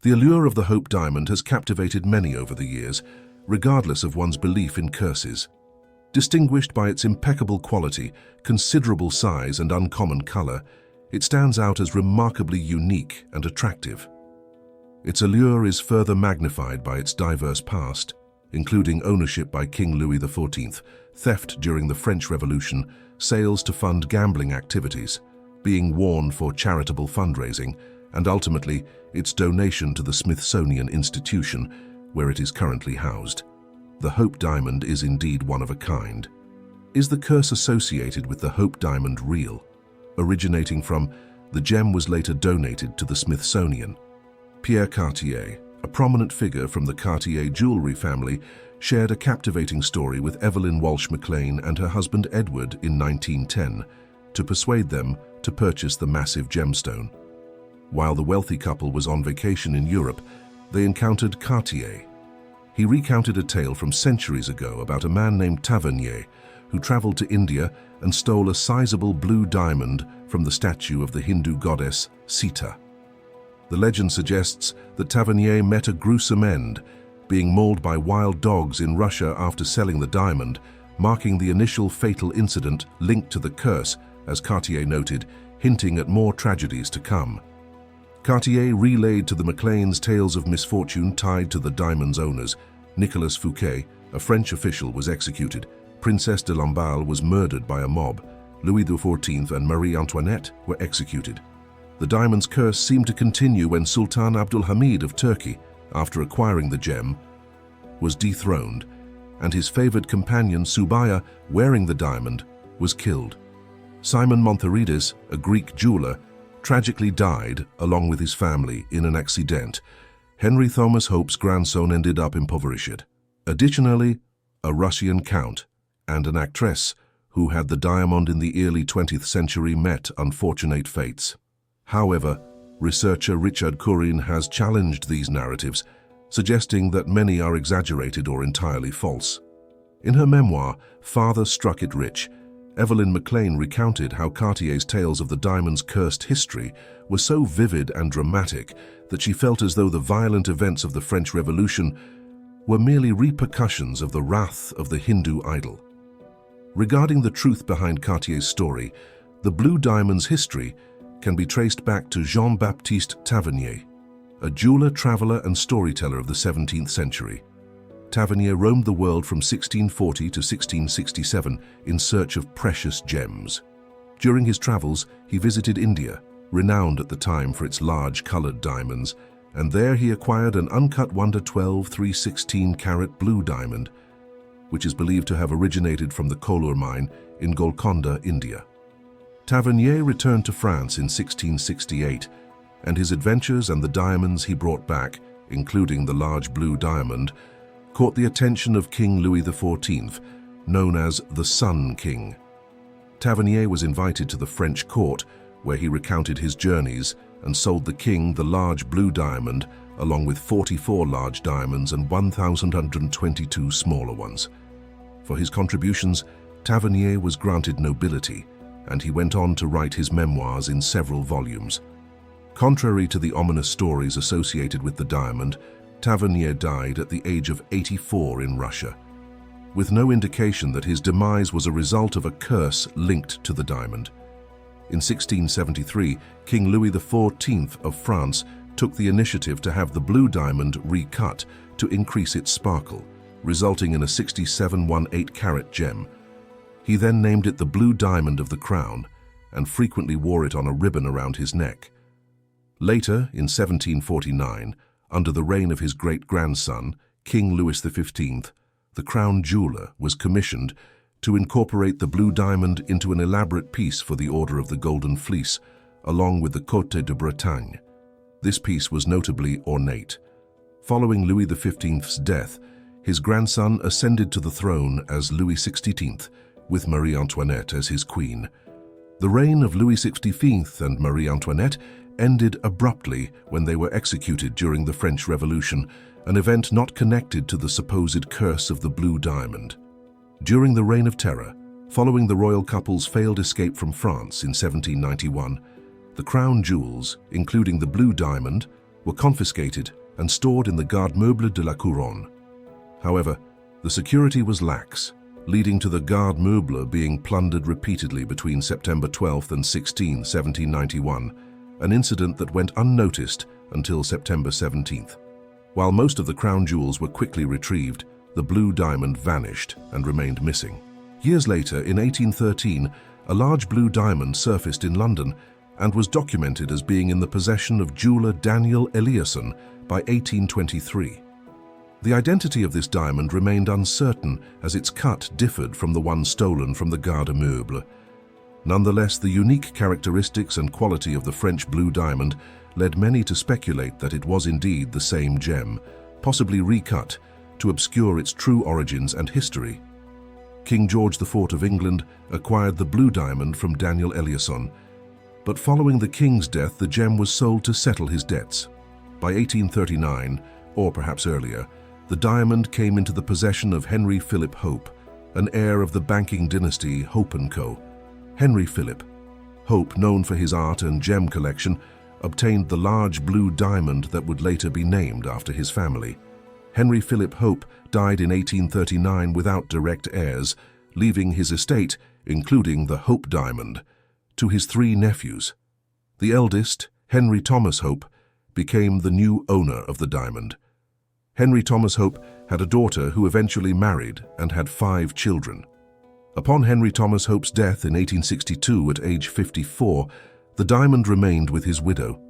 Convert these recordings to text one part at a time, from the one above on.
The allure of the Hope diamond has captivated many over the years, regardless of one's belief in curses. Distinguished by its impeccable quality, considerable size and uncommon color, it stands out as remarkably unique and attractive. Its allure is further magnified by its diverse past, including ownership by King Louis XIV, theft during the French Revolution, sales to fund gambling activities, being worn for charitable fundraising, and ultimately its donation to the Smithsonian Institution, where it is currently housed. The Hope diamond is indeed one of a kind. Is the curse associated with the Hope diamond real? Originating from, the gem was later donated to the Smithsonian. Pierre Cartier, a prominent figure from the Cartier jewelry family, shared a captivating story with Evelyn Walsh McLean and her husband Edward in 1910 to persuade them to purchase the massive gemstone. While the wealthy couple was on vacation in Europe, they encountered Cartier. He recounted a tale from centuries ago about a man named Tavernier who traveled to India and stole a sizable blue diamond from the statue of the Hindu goddess Sita. The legend suggests that Tavernier met a gruesome end, being mauled by wild dogs in Russia after selling the diamond, marking the initial fatal incident linked to the curse, as Cartier noted, hinting at more tragedies to come. Cartier relayed to the McLeans tales of misfortune tied to the diamond's owners. Nicolas Fouquet, a French official, was executed. Princess de Lamballe was murdered by a mob. Louis XIV and Marie Antoinette were executed. The diamond's curse seemed to continue when Sultan Abdulhamid of Turkey, after acquiring the gem, was dethroned, and his favored companion Subaya, wearing the diamond, was killed. Simon Montherides, a Greek jeweler, tragically died along with his family in an accident. Henry Thomas Hope's grandson ended up impoverished. Additionally, a Russian count and an actress who had the diamond in the early 20th century met unfortunate fates. However, researcher Richard Currin has challenged these narratives, suggesting that many are exaggerated or entirely false. In her memoir, Father Struck It Rich, Evelyn McLean recounted how Cartier's tales of the diamond's cursed history were so vivid and dramatic that she felt as though the violent events of the French Revolution were merely repercussions of the wrath of the Hindu idol. Regarding the truth behind Cartier's story, the blue diamond's history can be traced back to Jean-Baptiste Tavernier, a jeweler, traveler, and storyteller of the 17th century. Tavernier roamed the world from 1640 to 1667 in search of precious gems. During his travels, he visited India, renowned at the time for its large colored diamonds, and there he acquired an uncut wonder 12 3/16-carat blue diamond, which is believed to have originated from the Kollur mine in Golconda, India. Tavernier returned to France in 1668, and his adventures and the diamonds he brought back, including the large blue diamond, caught the attention of King Louis XIV, known as the Sun King. Tavernier was invited to the French court, where he recounted his journeys and sold the king the large blue diamond, along with 44 large diamonds and 1,122 smaller ones. For his contributions, Tavernier was granted nobility, and he went on to write his memoirs in several volumes. Contrary to the ominous stories associated with the diamond, Tavernier died at the age of 84 in Russia, with no indication that his demise was a result of a curse linked to the diamond. In 1673, King Louis XIV of France took the initiative to have the blue diamond recut to increase its sparkle, resulting in a 67 1/8-carat gem. He then named it the Blue Diamond of the Crown and frequently wore it on a ribbon around his neck. Later, in 1749, under the reign of his great-grandson, King Louis XV, the crown jeweler was commissioned to incorporate the blue diamond into an elaborate piece for the Order of the Golden Fleece, along with the Côte de Bretagne. This piece was notably ornate. Following Louis XV's death, his grandson ascended to the throne as Louis XVI, with Marie Antoinette as his queen. The reign of Louis XVI and Marie Antoinette ended abruptly when they were executed during the French Revolution, an event not connected to the supposed curse of the blue diamond. During the Reign of Terror, following the royal couple's failed escape from France in 1791, the crown jewels, including the blue diamond, were confiscated and stored in the Garde Meuble de la Couronne. However, the security was lax, leading to the Garde Meuble being plundered repeatedly between September 12 and 16, 1791, an incident that went unnoticed until September 17. While most of the crown jewels were quickly retrieved, the blue diamond vanished and remained missing. Years later, in 1813, a large blue diamond surfaced in London and was documented as being in the possession of jeweler Daniel Eliasson by 1823. The identity of this diamond remained uncertain as its cut differed from the one stolen from the Garde Meuble. Nonetheless, the unique characteristics and quality of the French blue diamond led many to speculate that it was indeed the same gem, possibly recut to obscure its true origins and history. King George IV of England acquired the blue diamond from Daniel Eliasson, but following the king's death, the gem was sold to settle his debts. By 1839, or perhaps earlier, the diamond came into the possession of Henry Philip Hope, an heir of the banking dynasty Hope & Co. Henry Philip Hope, known for his art and gem collection, obtained the large blue diamond that would later be named after his family. Henry Philip Hope died in 1839 without direct heirs, leaving his estate, including the Hope diamond, to his three nephews. The eldest, Henry Thomas Hope, became the new owner of the diamond. Henry Thomas Hope had a daughter who eventually married and had 5 children. Upon Henry Thomas Hope's death in 1862 at age 54, the diamond remained with his widow.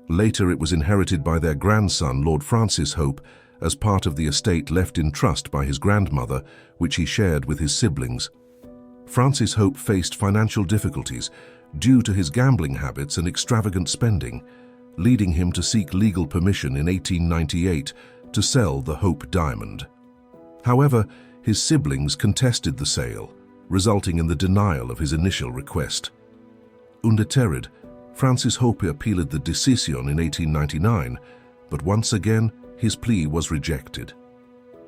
Later it was inherited by their grandson, Lord Francis Hope, as part of the estate left in trust by his grandmother, which he shared with his siblings. Francis Hope faced financial difficulties due to his gambling habits and extravagant spending, leading him to seek legal permission in 1898 to sell the Hope diamond. However, his siblings contested the sale, resulting in the denial of his initial request. Undeterred, Francis Hope appealed the decision in 1899, but once again his plea was rejected.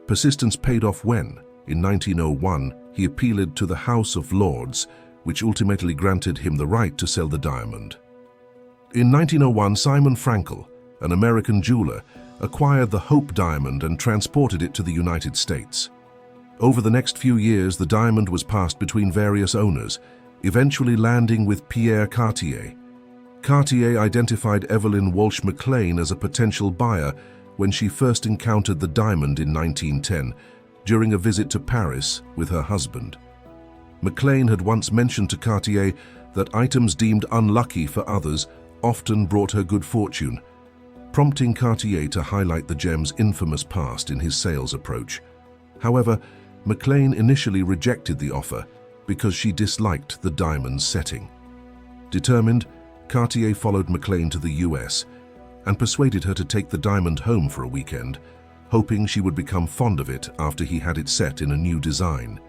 Persistence paid off when, in 1901, he appealed to the House of Lords, which ultimately granted him the right to sell the diamond. In 1901, Simon Frankel, an American jeweler, acquired the Hope diamond and transported it to the United States. Over the next few years, the diamond was passed between various owners, eventually landing with Pierre Cartier. Cartier identified Evelyn Walsh McLean as a potential buyer when she first encountered the diamond in 1910, during a visit to Paris with her husband. McLean had once mentioned to Cartier that items deemed unlucky for others often brought her good fortune, prompting Cartier to highlight the gem's infamous past in his sales approach. However, McLean initially rejected the offer because she disliked the diamond's setting. Determined, Cartier followed McLean to the US and persuaded her to take the diamond home for a weekend, hoping she would become fond of it after he had it set in a new design.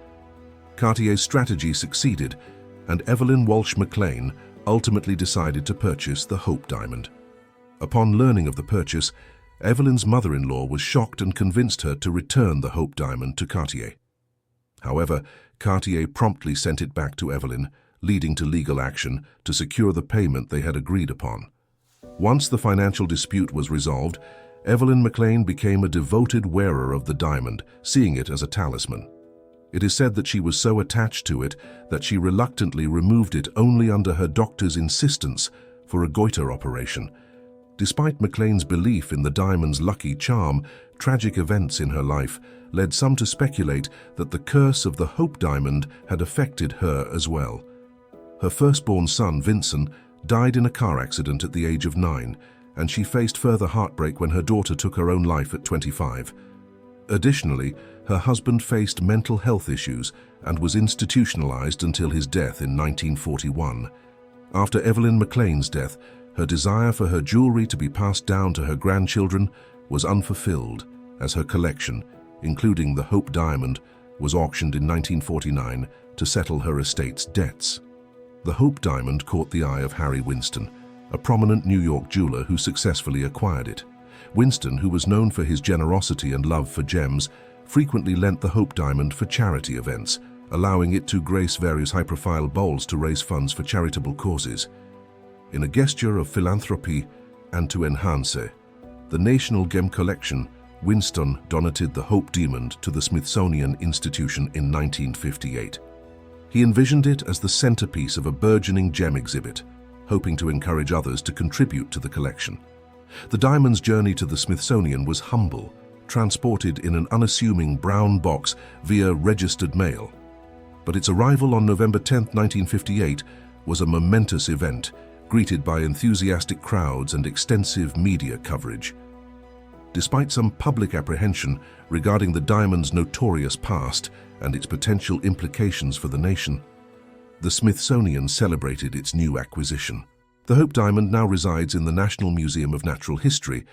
Cartier's strategy succeeded, and Evelyn Walsh McLean ultimately decided to purchase the Hope diamond. Upon learning of the purchase, Evelyn's mother-in-law was shocked and convinced her to return the Hope diamond to Cartier. However, Cartier promptly sent it back to Evelyn, leading to legal action to secure the payment they had agreed upon. Once the financial dispute was resolved, Evelyn McLean became a devoted wearer of the diamond, seeing it as a talisman. It is said that she was so attached to it that she reluctantly removed it only under her doctor's insistence for a goiter operation. Despite McLean's belief in the diamond's lucky charm, tragic events in her life led some to speculate that the curse of the Hope diamond had affected her as well. Her firstborn son, Vincent, died in a car accident at the age of 9, and she faced further heartbreak when her daughter took her own life at 25. Additionally, her husband faced mental health issues and was institutionalized until his death in 1941. After Evelyn McLean's death, her desire for her jewelry to be passed down to her grandchildren was unfulfilled, as her collection, including the Hope diamond, was auctioned in 1949 to settle her estate's debts. The Hope diamond caught the eye of Harry Winston, a prominent New York jeweler who successfully acquired it. Winston, who was known for his generosity and love for gems, frequently lent the Hope diamond for charity events, allowing it to grace various high-profile bowls to raise funds for charitable causes. In a gesture of philanthropy and to enhance the National Gem Collection, Winston donated the Hope Diamond to the Smithsonian Institution in 1958. He envisioned it as the centerpiece of a burgeoning gem exhibit, hoping to encourage others to contribute to the collection. The diamond's journey to the Smithsonian was humble, transported in an unassuming brown box via registered mail. But its arrival on November 10, 1958, was a momentous event, greeted by enthusiastic crowds and extensive media coverage. Despite some public apprehension regarding the diamond's notorious past and its potential implications for the nation, the Smithsonian celebrated its new acquisition. The Hope Diamond now resides in the National Museum of Natural History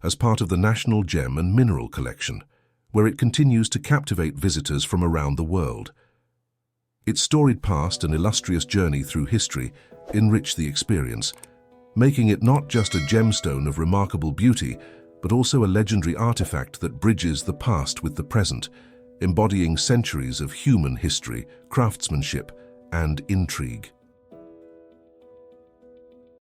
as part of the National Gem and Mineral Collection, where it continues to captivate visitors from around the world. Its storied past and illustrious journey through history enrich the experience, making it not just a gemstone of remarkable beauty, but also a legendary artifact that bridges the past with the present, embodying centuries of human history, craftsmanship, and intrigue.